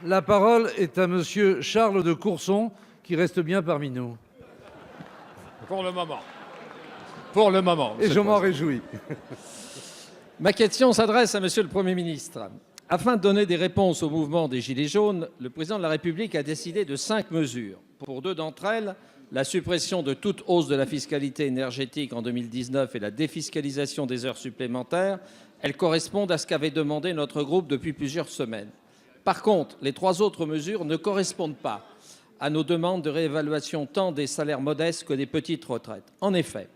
La parole est à monsieur Charles de Courson, qui reste bien parmi nous. Pour le moment. Pour le moment. Et je m'en réjouis. Ma question s'adresse à monsieur le Premier ministre. Afin de donner des réponses au mouvement des Gilets jaunes, le président de la République a décidé de 5 mesures. Pour 2 d'entre elles, la suppression de toute hausse de la fiscalité énergétique en 2019 et la défiscalisation des heures supplémentaires, elles correspondent à ce qu'avait demandé notre groupe depuis plusieurs semaines. Par contre, les 3 autres mesures ne correspondent pas à nos demandes de réévaluation tant des salaires modestes que des petites retraites. En effet,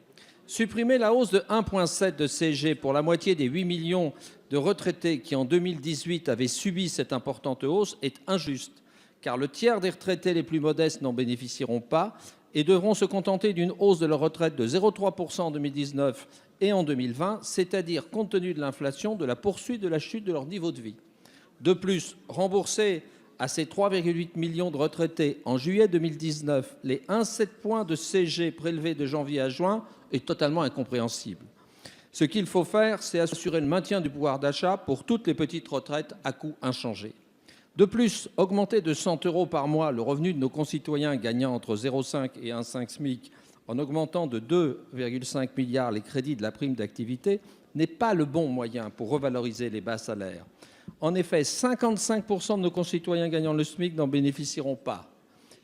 supprimer la hausse de 1,7 de CSG pour la moitié des 8 millions de retraités qui, en 2018, avaient subi cette importante hausse est injuste, car le tiers des retraités les plus modestes n'en bénéficieront pas et devront se contenter d'une hausse de leur retraite de 0,3 % en 2019 et en 2020, c'est-à-dire, compte tenu de l'inflation, de la poursuite de la chute de leur niveau de vie. De plus, rembourser à ces 3,8 millions de retraités en juillet 2019 les 1,7 points de CSG prélevés de janvier à juin est totalement incompréhensible. Ce qu'il faut faire, c'est assurer le maintien du pouvoir d'achat pour toutes les petites retraites à coût inchangé. De plus, augmenter de 100 € par mois le revenu de nos concitoyens gagnant entre 0,5 et 1,5 SMIC en augmentant de 2,5 milliards les crédits de la prime d'activité n'est pas le bon moyen pour revaloriser les bas salaires. En effet, 55 % de nos concitoyens gagnant le SMIC n'en bénéficieront pas.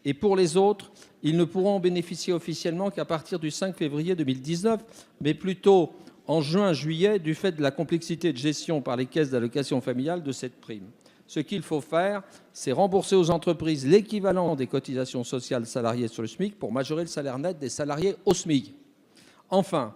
Et pour les autres, ils ne pourront en bénéficier officiellement qu'à partir du 5 février 2019, mais plutôt en juin-juillet, du fait de la complexité de gestion par les caisses d'allocations familiales de cette prime. Ce qu'il faut faire, c'est rembourser aux entreprises l'équivalent des cotisations sociales salariées sur le SMIC pour majorer le salaire net des salariés au SMIC. Enfin,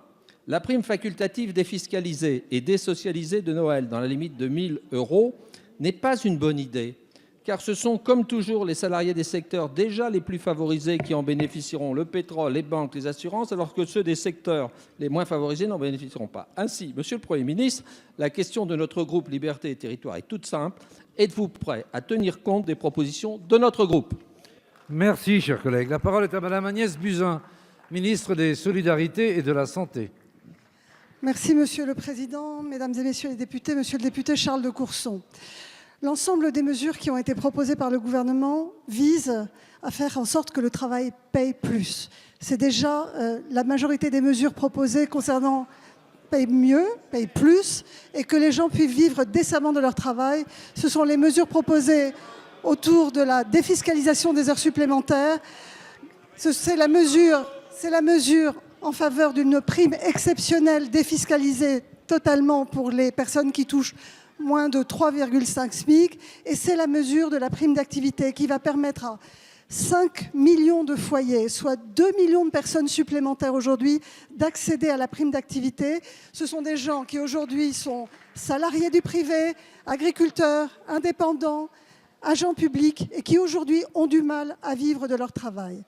la prime facultative défiscalisée et désocialisée de Noël dans la limite de 1 000 € n'est pas une bonne idée, car ce sont comme toujours les salariés des secteurs déjà les plus favorisés qui en bénéficieront, le pétrole, les banques, les assurances, alors que ceux des secteurs les moins favorisés n'en bénéficieront pas. Ainsi, monsieur le Premier ministre, la question de notre groupe Liberté et Territoires est toute simple. Êtes-vous prêt à tenir compte des propositions de notre groupe ? Merci, cher collègue. La parole est à madame Agnès Buzyn, ministre des Solidarités et de la Santé. Merci, Monsieur le Président, Mesdames et Messieurs les députés, Monsieur le député Charles de Courson. L'ensemble des mesures qui ont été proposées par le gouvernement visent à faire en sorte que le travail paye plus. C'est déjà la majorité des mesures proposées concernant paye mieux, paye plus, et que les gens puissent vivre décemment de leur travail. Ce sont les mesures proposées autour de la défiscalisation des heures supplémentaires. C'est la mesure en faveur d'une prime exceptionnelle défiscalisée totalement pour les personnes qui touchent moins de 3,5 SMIC. Et c'est la mesure de la prime d'activité qui va permettre à 5 millions de foyers, soit 2 millions de personnes supplémentaires aujourd'hui, d'accéder à la prime d'activité. Ce sont des gens qui aujourd'hui sont salariés du privé, agriculteurs, indépendants, agents publics et qui aujourd'hui ont du mal à vivre de leur travail.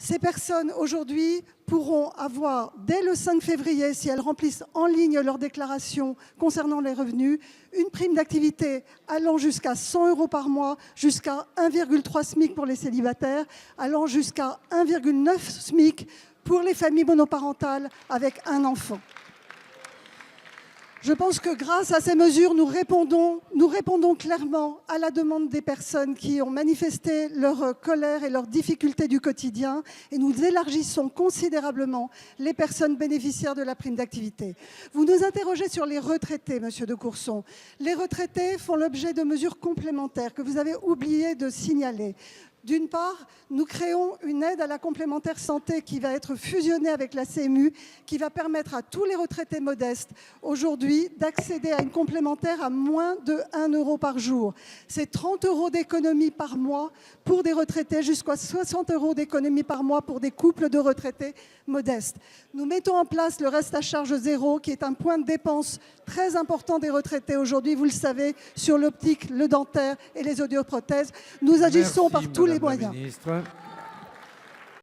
Ces personnes aujourd'hui pourront avoir, dès le 5 février, si elles remplissent en ligne leur déclaration concernant les revenus, une prime d'activité allant jusqu'à 100 € par mois, jusqu'à 1,3 SMIC pour les célibataires, allant jusqu'à 1,9 SMIC pour les familles monoparentales avec un enfant. Je pense que grâce à ces mesures, nous répondons clairement à la demande des personnes qui ont manifesté leur colère et leurs difficultés du quotidien et nous élargissons considérablement les personnes bénéficiaires de la prime d'activité. Vous nous interrogez sur les retraités, monsieur de Courson. Les retraités font l'objet de mesures complémentaires que vous avez oublié de signaler. D'une part, nous créons une aide à la complémentaire santé qui va être fusionnée avec la CMU, qui va permettre à tous les retraités modestes aujourd'hui d'accéder à une complémentaire à moins de 1 € par jour. C'est 30 € d'économie par mois pour des retraités, jusqu'à 60 € d'économie par mois pour des couples de retraités modestes. Nous mettons en place le reste à charge zéro, qui est un point de dépense très important des retraités aujourd'hui, vous le savez, sur l'optique, le dentaire et les audioprothèses. Nous agissons par tous les moyens. Ministre.